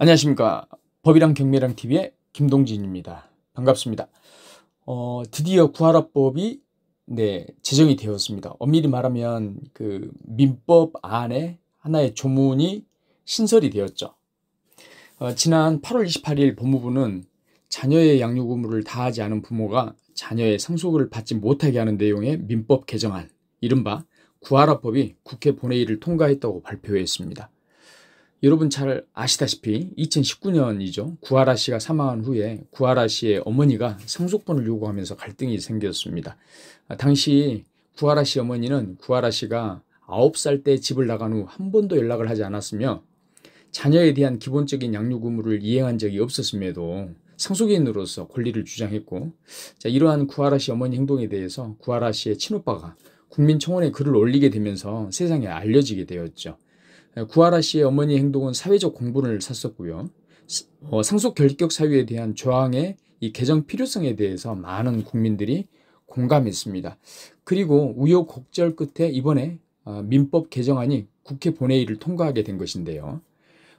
안녕하십니까. 법이랑 경매랑 TV의 김동진입니다. 반갑습니다. 드디어 구하라법이 제정이 되었습니다. 엄밀히 말하면 그 민법 안에 하나의 조문이 신설이 되었죠. 지난 8월 28일 법무부는 자녀의 양육 의무를 다하지 않은 부모가 자녀의 상속을 받지 못하게 하는 내용의 민법 개정안, 이른바 구하라법이 국회 본회의를 통과했다고 발표했습니다. 여러분 잘 아시다시피 2019년이죠. 구하라 씨가 사망한 후에 구하라 씨의 어머니가 상속분을 요구하면서 갈등이 생겼습니다. 당시 구하라 씨 어머니는 구하라 씨가 9살 때 집을 나간 후 한 번도 연락을 하지 않았으며 자녀에 대한 기본적인 양육 의무를 이행한 적이 없었음에도 상속인으로서 권리를 주장했고, 이러한 구하라 씨 어머니 행동에 대해서 구하라 씨의 친오빠가 국민청원에 글을 올리게 되면서 세상에 알려지게 되었죠. 구하라 씨의 어머니 행동은 사회적 공분을 샀었고요. 상속 결격 사유에 대한 조항의 이 개정 필요성에 대해서 많은 국민들이 공감했습니다. 그리고 우여곡절 끝에 이번에 민법 개정안이 국회 본회의를 통과하게 된 것인데요.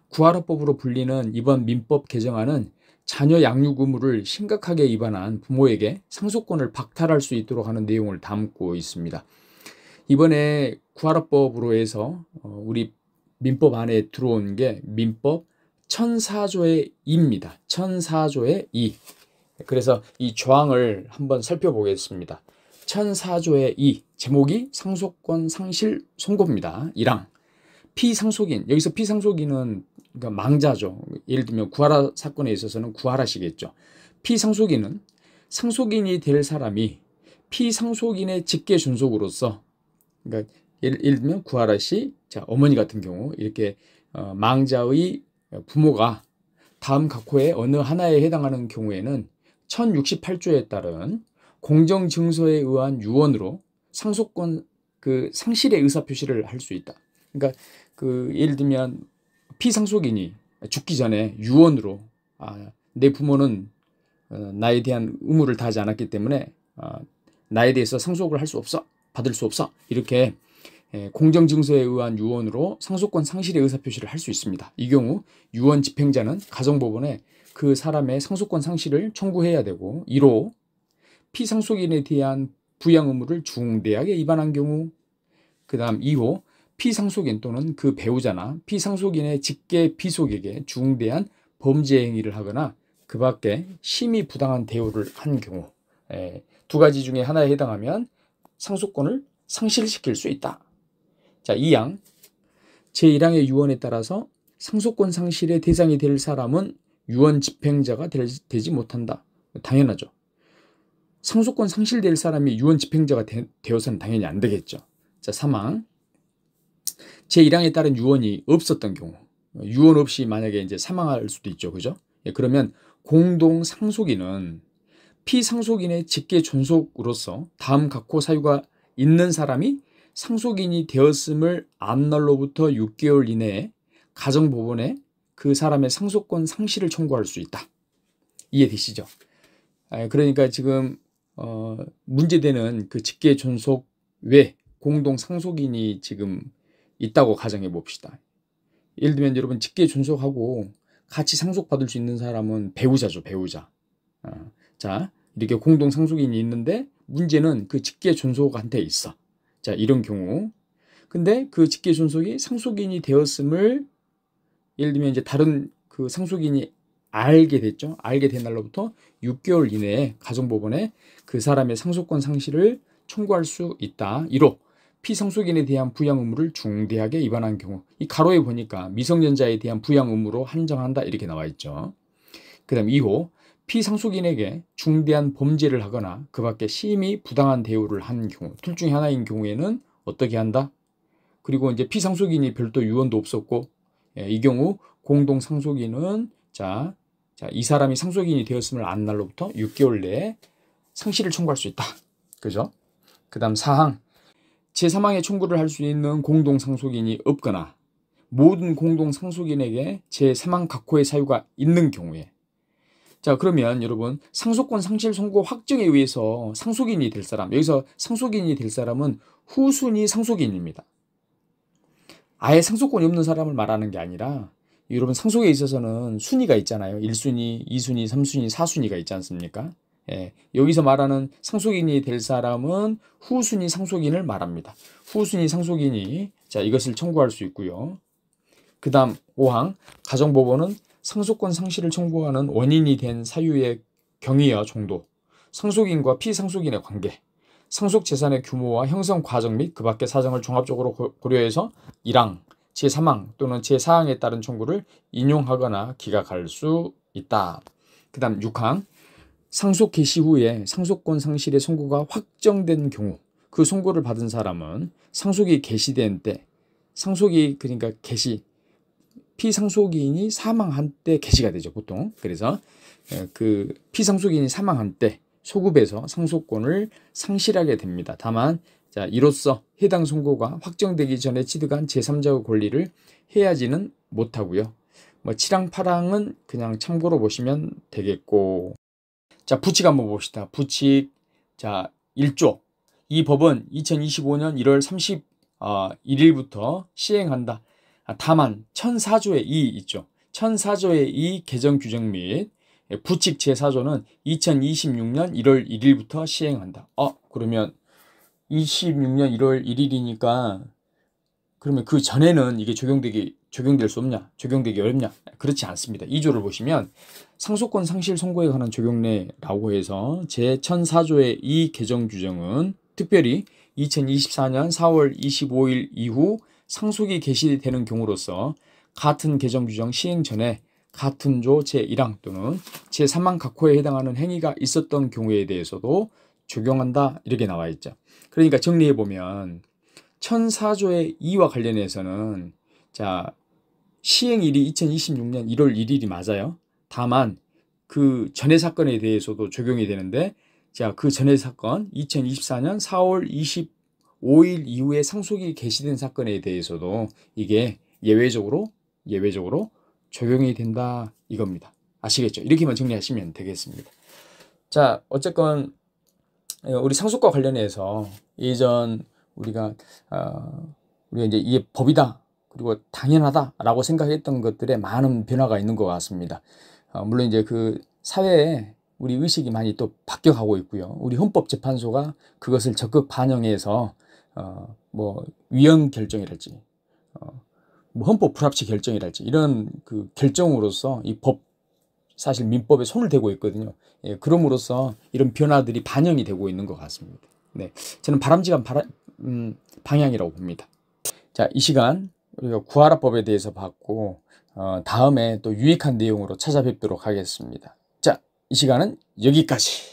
구하라법으로 불리는 이번 민법 개정안은 자녀 양육 의무를 심각하게 위반한 부모에게 상속권을 박탈할 수 있도록 하는 내용을 담고 있습니다. 이번에 구하라법으로 해서 우리 민법 안에 들어온 게 민법 1004조의 2입니다. 1004조의 2. 그래서 이 조항을 한번 살펴보겠습니다. 1004조의 2, 제목이 상속권 상실 선고입니다. 1항. 피상속인, 여기서 피상속인은 그러니까 망자죠. 예를 들면 구하라 사건에 있어서는 구하라 씨겠죠. 피상속인은 상속인이 될 사람이 피상속인의 직계 존속으로서, 그러니까 예를 들면 구하라 씨, 어머니 같은 경우 이렇게 망자의 부모가 다음 각호의 어느 하나에 해당하는 경우에는 1068조에 따른 공정증서에 의한 유언으로 상속권 상실의 의사표시를 할 수 있다. 그러니까 예를 들면 피상속인이 죽기 전에 유언으로 내 부모는 나에 대한 의무를 다하지 않았기 때문에 나에 대해서 상속을 할 수 없어, 받을 수 없어, 이렇게 공정증서에 의한 유언으로 상속권 상실의 의사표시를 할 수 있습니다. 이 경우 유언 집행자는 가정법원에 그 사람의 상속권 상실을 청구해야 되고, 1호 피상속인에 대한 부양 의무를 중대하게 위반한 경우, 그 다음 2호 피상속인 또는 그 배우자나 피상속인의 직계 비속에게 중대한 범죄 행위를 하거나 그 밖에 심히 부당한 대우를 한 경우, 두 가지 중에 하나에 해당하면 상속권을 상실시킬 수 있다. 2항. 제1항의 유언에 따라서 상속권 상실의 대상이 될 사람은 유언 집행자가 되지 못한다. 당연하죠. 상속권 상실될 사람이 유언 집행자가 되어서는 당연히 안 되겠죠. 3항. 제1항에 따른 유언이 없었던 경우, 유언 없이 만약에 이제 사망할 수도 있죠. 그죠? 그러면 공동 상속인은 피상속인의 직계 존속으로서 다음 각호 사유가 있는 사람이 상속인이 되었음을 안 날로부터 6개월 이내에 가정법원에 그 사람의 상속권 상실을 청구할 수 있다. 이해되시죠? 그러니까 지금 문제되는 그 직계 존속 외 공동 상속인이 지금 있다고 가정해 봅시다. 예를 들면 여러분 직계 존속하고 같이 상속받을 수 있는 사람은 배우자죠. 배우자. 이렇게 공동 상속인이 있는데 문제는 그 직계 존속한테 있어. 이런 경우. 근데 그 직계 존속이 상속인이 되었음을 예를 들면 이제 다른 그 상속인이 알게 됐죠. 알게 된 날로부터 6개월 이내에 가정법원에 그 사람의 상속권 상실을 청구할 수 있다. 1호 피상속인에 대한 부양 의무를 중대하게 위반한 경우. 이 가로에 보니까 미성년자에 대한 부양 의무로 한정한다 이렇게 나와 있죠. 그 다음 2호 피상속인에게 중대한 범죄를 하거나 그 밖에 심히 부당한 대우를 한 경우, 둘 중에 하나인 경우에는 어떻게 한다? 그리고 이제 피상속인이 별도 유언도 없었고, 이 경우 공동 상속인은 이 사람이 상속인이 되었음을 안 날로부터 6개월 내에 상실을 청구할 수 있다. 그죠? 그 다음 4항. 제3항에 청구를 할 수 있는 공동 상속인이 없거나 모든 공동 상속인에게 제3항 각호의 사유가 있는 경우에, 그러면 여러분 상속권 상실 선고 확정에 의해서 상속인이 될 사람, 여기서 상속인이 될 사람은 후순위 상속인입니다. 아예 상속권이 없는 사람을 말하는 게 아니라 여러분 상속에 있어서는 순위가 있잖아요. 1순위, 2순위, 3순위, 4순위가 있지 않습니까? 예, 여기서 말하는 상속인이 될 사람은 후순위 상속인을 말합니다. 후순위 상속인이 자 이것을 청구할 수 있고요. 그 다음 5항 가정법원은 상속권 상실을 청구하는 원인이 된 사유의 경위와 정도, 상속인과 피상속인의 관계, 상속재산의 규모와 형성 과정 및 그 밖의 사정을 종합적으로 고려해서 1항, 제3항 또는 제4항에 따른 청구를 인용하거나 기각할 수 있다. 그 다음 6항 상속 개시 후에 상속권 상실의 선고가 확정된 경우 그 선고를 받은 사람은 상속이 개시된 때 상속이 그러니까 개시 피상속인이 사망한 때 개시가 되죠 보통. 그래서 그 피상속인이 사망한 때 소급해서 상속권을 상실하게 됩니다. 다만 자 이로써 해당 선고가 확정되기 전에 취득한 제3자의 권리를 해야지는 못하고요. 뭐 7항 8항은 그냥 참고로 보시면 되겠고. 자 부칙 한번 봅시다. 부칙 자 1조 이 법은 2025년 1월 31일부터 시행한다. 다만 1004조의 2 있죠. 1004조의 2 개정 규정 및 부칙 제4조는 2026년 1월 1일부터 시행한다. 그러면 26년 1월 1일이니까 그러면 그 전에는 이게 적용될 수 없냐? 적용되기 어렵냐? 그렇지 않습니다. 2조를 보시면 상속권 상실 선고에 관한 적용례라고 해서 제1004조의 이 개정 규정은 특별히 2024년 4월 25일 이후 상속이 개시되는 경우로서 같은 개정 규정 시행 전에 같은 조 제1항 또는 제3항 각호에 해당하는 행위가 있었던 경우에 대해서도 적용한다 이렇게 나와 있죠. 그러니까 정리해 보면 1004조의 2와 관련해서는 자 시행일이 2026년 1월 1일이 맞아요. 다만 그 전의 사건에 대해서도 적용이 되는데 자 그 전의 사건 2024년 4월 25일 이후에 상속이 개시된 사건에 대해서도 이게 예외적으로 적용이 된다 이겁니다. 아시겠죠? 이렇게만 정리하시면 되겠습니다. 자 어쨌건 우리 상속과 관련해서 예전 우리가 이제 이게 법이다 그리고 당연하다라고 생각했던 것들에 많은 변화가 있는 것 같습니다. 물론 이제 그 사회에 우리 의식이 많이 또 바뀌어가고 있고요. 우리 헌법재판소가 그것을 적극 반영해서 뭐 위헌 결정이랄지 뭐 헌법 불합치 결정이랄지 이런 그 결정으로서 이 법 사실 민법에 손을 대고 있거든요. 예, 그럼으로써 이런 변화들이 반영이 되고 있는 것 같습니다. 네, 저는 바람직한 방향이라고 봅니다. 자, 이 시간 우리가 구하라법에 대해서 봤고 다음에 또 유익한 내용으로 찾아뵙도록 하겠습니다. 자, 이 시간은 여기까지.